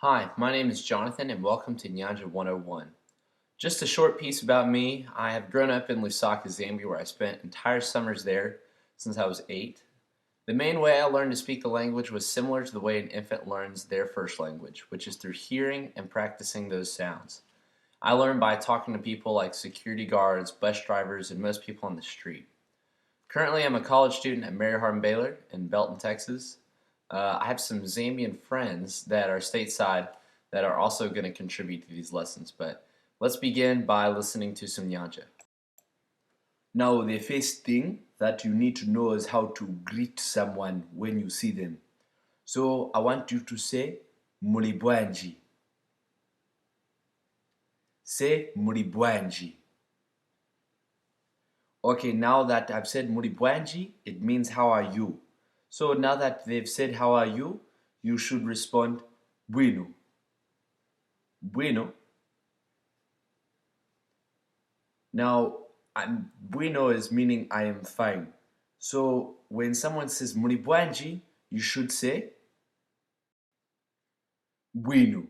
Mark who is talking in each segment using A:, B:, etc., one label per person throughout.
A: Hi, my name is Jonathan and welcome to Nyanja 101. Just a short piece about me. I have grown up in Lusaka, Zambia, where I spent entire summers there since I was 8. The main way I learned to speak the language was similar to the way an infant learns their first language, which is through hearing and practicing those sounds. I learned by talking to people like security guards, bus drivers, and most people on the street. Currently, I'm a college student at Mary Hardin Baylor in Belton, Texas. I have some Zambian friends that are stateside that are also going to contribute to these lessons, but let's begin by listening to some Nyanja. Now, the first thing that you need to know is how to greet someone when you see them. So, I want you to say Mulibwanji. Say Mulibwanji. Okay, now that I've said Mulibwanji, it means how are you? So now that they've said how are you, you should respond bueno. Bueno. Now, bueno is meaning I am fine. So when someone says Mulibwanji, you should say bueno.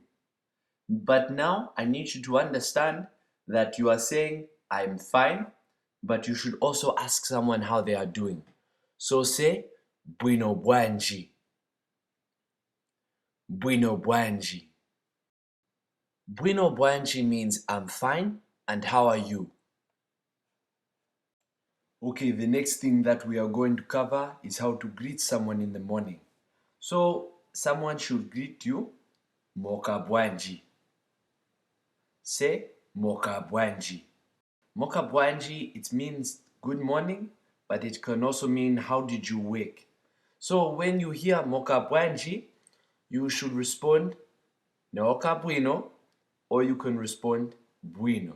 A: But now I need you to understand that you are saying I am fine, but you should also ask someone how they are doing. So say bueno bwanji. Bueno bwanji. Bueno bwanji means I'm fine and how are you? Okay, the next thing that we are going to cover is how to greet someone in the morning. So someone should greet you moka bwanji. Say moka bwanji. Moka bwanji, it means good morning, but it can also mean how did you wake. So when you hear moka bwanji, you should respond noka bueno, or you can respond bueno.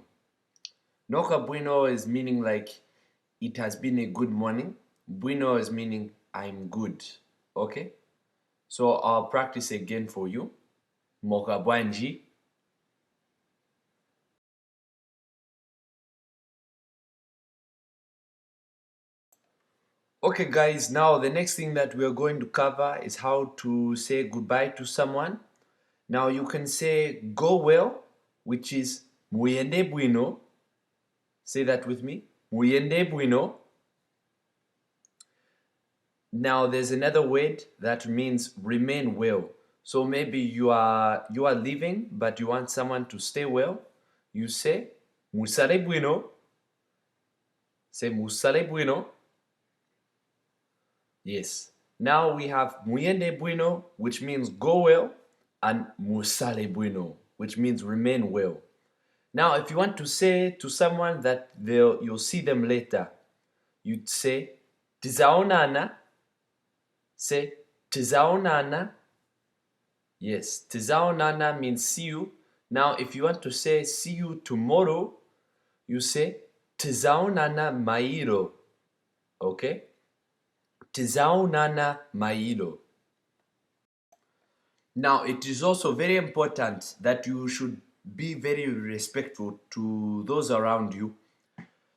A: Noka bueno is meaning like it has been a good morning. Bueno is meaning I'm good. Okay? So I'll practice again for you. Moka bwanji. Okay guys, now the next thing that we are going to cover is how to say goodbye to someone. Now you can say go well, which is muyende bueno. Say that with me. Muyende bueno. Now there's another word that means remain well. So maybe you are leaving, but you want someone to stay well. You say musale bueno. Say musale bueno. Yes. Now we have muyende bueno, which means go well, and musale bueno, which means remain well. Now, if you want to say to someone that you'll see them later, you'd say tizaonana. Say tizaonana. Yes, tizaonana means see you. Now, if you want to say see you tomorrow, you say tizaonana mairo. Okay? Tizaonana mairo. Now, it is also very important that you should be very respectful to those around you.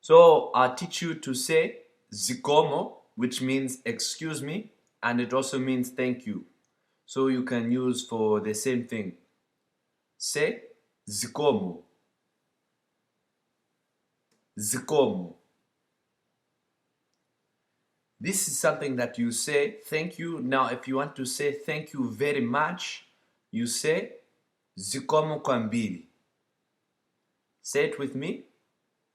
A: So I'll teach you to say zikomo, which means excuse me, and it also means thank you. So you can use for the same thing. Say zikomo. Zikomo. This is something that you say thank you. Now, if you want to say thank you very much, you say zikomo kwambiri. Say it with me.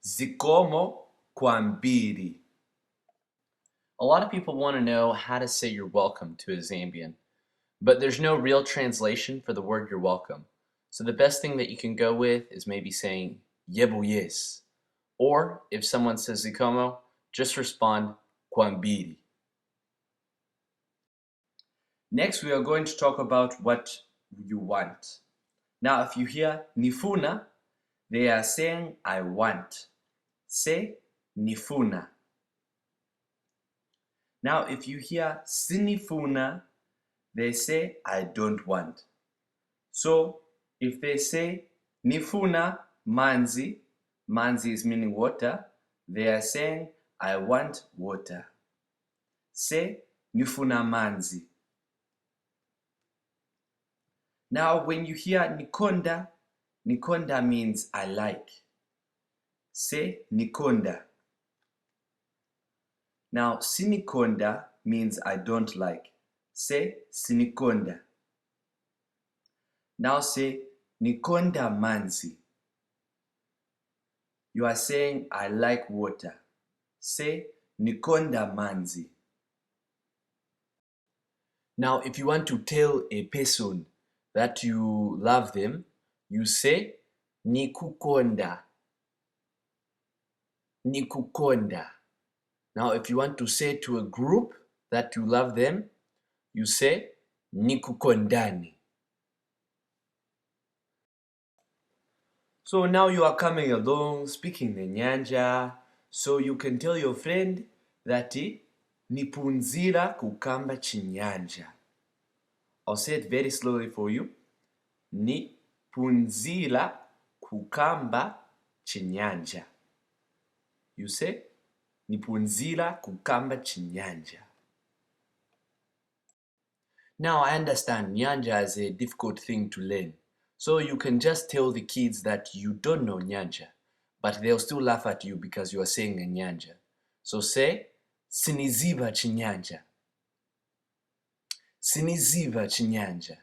A: Zikomo kwambiri. A lot of people want to know how to say you're welcome to a Zambian, but there's no real translation for the word you're welcome. So the best thing that you can go with is maybe saying yebo yes. Or if someone says zikomo, just respond kwambiri. Next, we are going to talk about what you want. Now, if you hear nifuna, they are saying I want. Say nifuna. Now, if you hear sinifuna, they say I don't want. So, if they say nifuna manzi, manzi is meaning water, they are saying I want water. Say nifuna manzi. Now, when you hear nikonda, nikonda means I like. Say nikonda. Now, sinikonda means I don't like. Say sinikonda. Now say nikonda manzi. You are saying I like water. Say nikonda manzi. Now, if you want to tell a person that you love them, you say nikukonda. Nikukonda. Now, if you want to say to a group that you love them, you say nikukondani. So now you are coming along speaking the Nyanja, so you can tell your friend that nipunzira kukamba chinyanja. I'll say it very slowly for you. Nipunzira kukamba chinyanja. You say nipunzira kukamba chinyanja. Now I understand Nyanja is a difficult thing to learn. So you can just tell the kids that you don't know Nyanja, but they'll still laugh at you because you are saying a Nyanja. So say, siniziva chinyanja. Siniziva chinyanja.